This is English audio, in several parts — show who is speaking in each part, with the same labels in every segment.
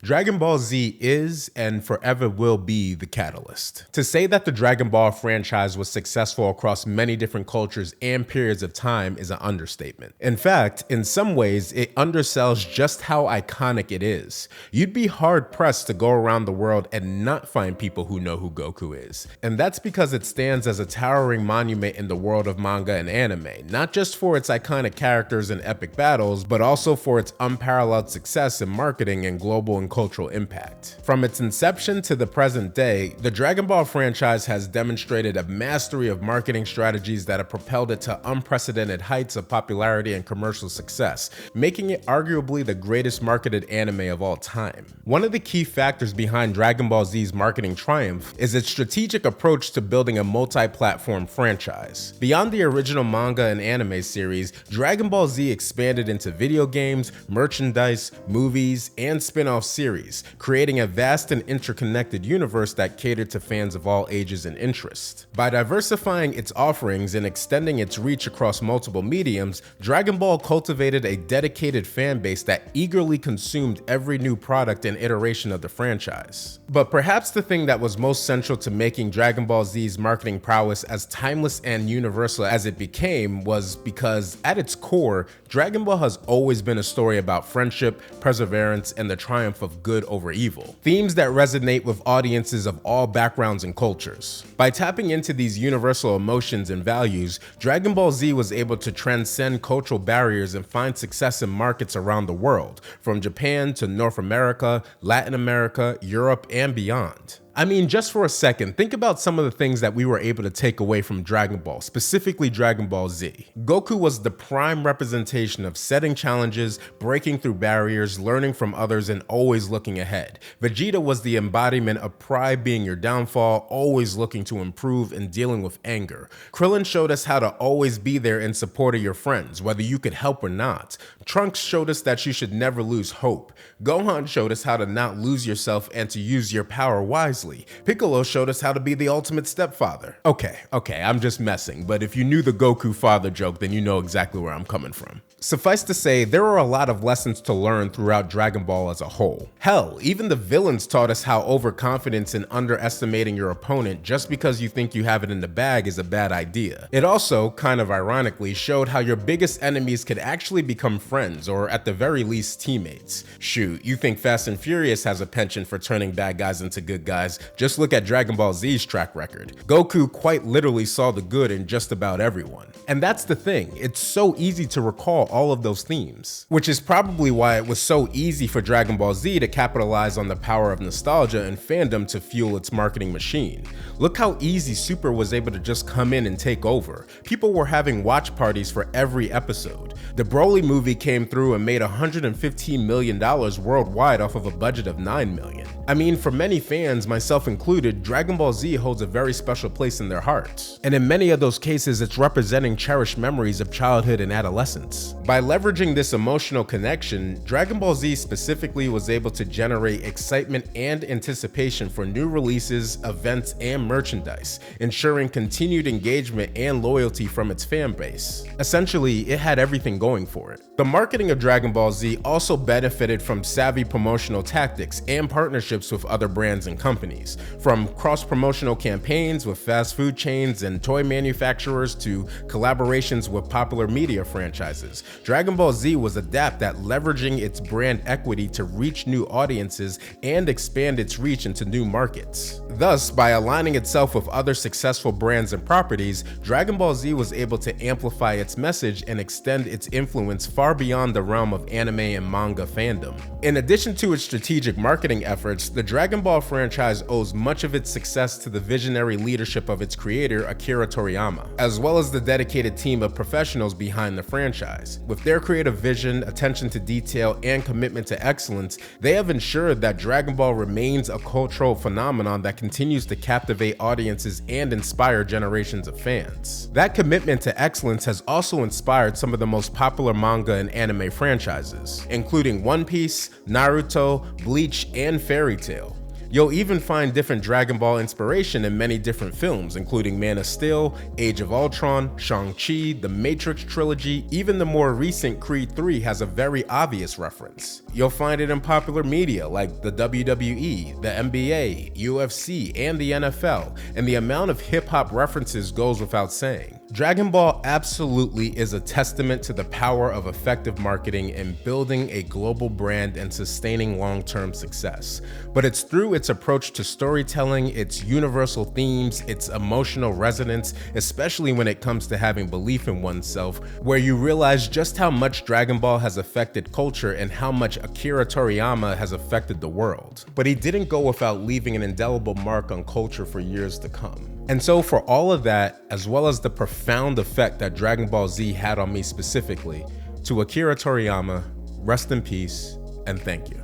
Speaker 1: Dragon Ball Z is and forever will be the catalyst. To say that the Dragon Ball franchise was successful across many different cultures and periods of time is an understatement. In fact, in some ways, it undersells just how iconic it is. You'd be hard-pressed to go around the world and not find people who know who Goku is. And that's because it stands as a towering monument in the world of manga and anime, not just for its iconic characters and epic battles, but also for its unparalleled success in marketing and global and cultural impact. From its inception to the present day, the Dragon Ball franchise has demonstrated a mastery of marketing strategies that have propelled it to unprecedented heights of popularity and commercial success, making it arguably the greatest marketed anime of all time. One of the key factors behind Dragon Ball Z's marketing triumph is its strategic approach to building a multi-platform franchise. Beyond the original manga and anime series, Dragon Ball Z expanded into video games, merchandise, movies, and spin-off series, creating a vast and interconnected universe that catered to fans of all ages and interests. By diversifying its offerings and extending its reach across multiple mediums, Dragon Ball cultivated a dedicated fan base that eagerly consumed every new product and iteration of the franchise. But perhaps the thing that was most central to making Dragon Ball Z's marketing prowess as timeless and universal as it became was because, at its core, Dragon Ball has always been a story about friendship, perseverance, and the triumph of good over evil, themes that resonate with audiences of all backgrounds and cultures. By tapping into these universal emotions and values, Dragon Ball Z was able to transcend cultural barriers and find success in markets around the world, from Japan to North America, Latin America, Europe, and beyond. I mean, just for a second, think about some of the things that we were able to take away from Dragon Ball, specifically Dragon Ball Z. Goku was the prime representation of setting challenges, breaking through barriers, learning from others, and always looking ahead. Vegeta was the embodiment of pride being your downfall, always looking to improve and dealing with anger. Krillin showed us how to always be there in support of your friends, whether you could help or not. Trunks showed us that you should never lose hope. Gohan showed us how to not lose yourself and to use your power wisely. Piccolo showed us how to be the ultimate stepfather. Okay, I'm just messing, but if you knew the Goku father joke, then you know exactly where I'm coming from. Suffice to say, there are a lot of lessons to learn throughout Dragon Ball as a whole. Hell, even the villains taught us how overconfidence and underestimating your opponent just because you think you have it in the bag is a bad idea. It also, kind of ironically, showed how your biggest enemies could actually become friends, or at the very least teammates. Shoot, you think Fast and Furious has a penchant for turning bad guys into good guys? Just look at Dragon Ball Z's track record. Goku quite literally saw the good in just about everyone. And that's the thing, it's so easy to recall all of those themes, which is probably why it was so easy for Dragon Ball Z to capitalize on the power of nostalgia and fandom to fuel its marketing machine. Look how easy Super was able to just come in and take over. People were having watch parties for every episode. The Broly movie came through and made $115 million worldwide off of a budget of $9 million. I mean, for many fans, myself included, Dragon Ball Z holds a very special place in their hearts. And in many of those cases, it's representing cherished memories of childhood and adolescence. By leveraging this emotional connection, Dragon Ball Z specifically was able to generate excitement and anticipation for new releases, events, and merchandise, ensuring continued engagement and loyalty from its fan base. Essentially, it had everything going for it. The marketing of Dragon Ball Z also benefited from savvy promotional tactics and partnerships with other brands and companies, from cross-promotional campaigns with fast food chains and toy manufacturers to collaborations with popular media franchises. Dragon Ball Z was adept at leveraging its brand equity to reach new audiences and expand its reach into new markets. Thus, by aligning itself with other successful brands and properties, Dragon Ball Z was able to amplify its message and extend its influence far beyond the realm of anime and manga fandom. In addition to its strategic marketing efforts, the Dragon Ball franchise owes much of its success to the visionary leadership of its creator, Akira Toriyama, as well as the dedicated team of professionals behind the franchise. With their creative vision, attention to detail, and commitment to excellence, they have ensured that Dragon Ball remains a cultural phenomenon that continues to captivate audiences and inspire generations of fans. That commitment to excellence has also inspired some of the most popular manga and anime franchises, including One Piece, Naruto, Bleach, and Fairy Tail. You'll even find different Dragon Ball inspiration in many different films, including Man of Steel, Age of Ultron, Shang-Chi, the Matrix trilogy, even the more recent Creed 3 has a very obvious reference. You'll find it in popular media like the WWE, the NBA, UFC, and the NFL, and the amount of hip-hop references goes without saying. Dragon Ball absolutely is a testament to the power of effective marketing in building a global brand and sustaining long-term success. But it's through its approach to storytelling, its universal themes, its emotional resonance, especially when it comes to having belief in oneself, where you realize just how much Dragon Ball has affected culture and how much Akira Toriyama has affected the world. But he didn't go without leaving an indelible mark on culture for years to come. And so for all of that, as well as the profound effect that Dragon Ball Z had on me specifically, to Akira Toriyama, rest in peace and thank you.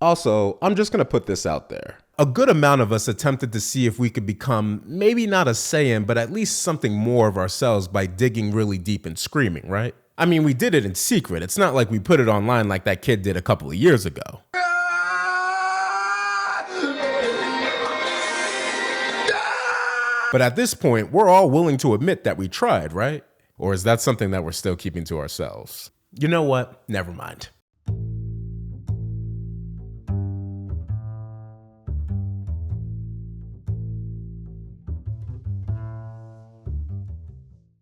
Speaker 1: Also, I'm just gonna put this out there. A good amount of us attempted to see if we could become maybe not a Saiyan, but at least something more of ourselves by digging really deep and screaming, right? I mean, we did it in secret. It's not like we put it online like that kid did a couple of years ago. But at this point, we're all willing to admit that we tried, right? Or is that something that we're still keeping to ourselves? You know what? Never mind.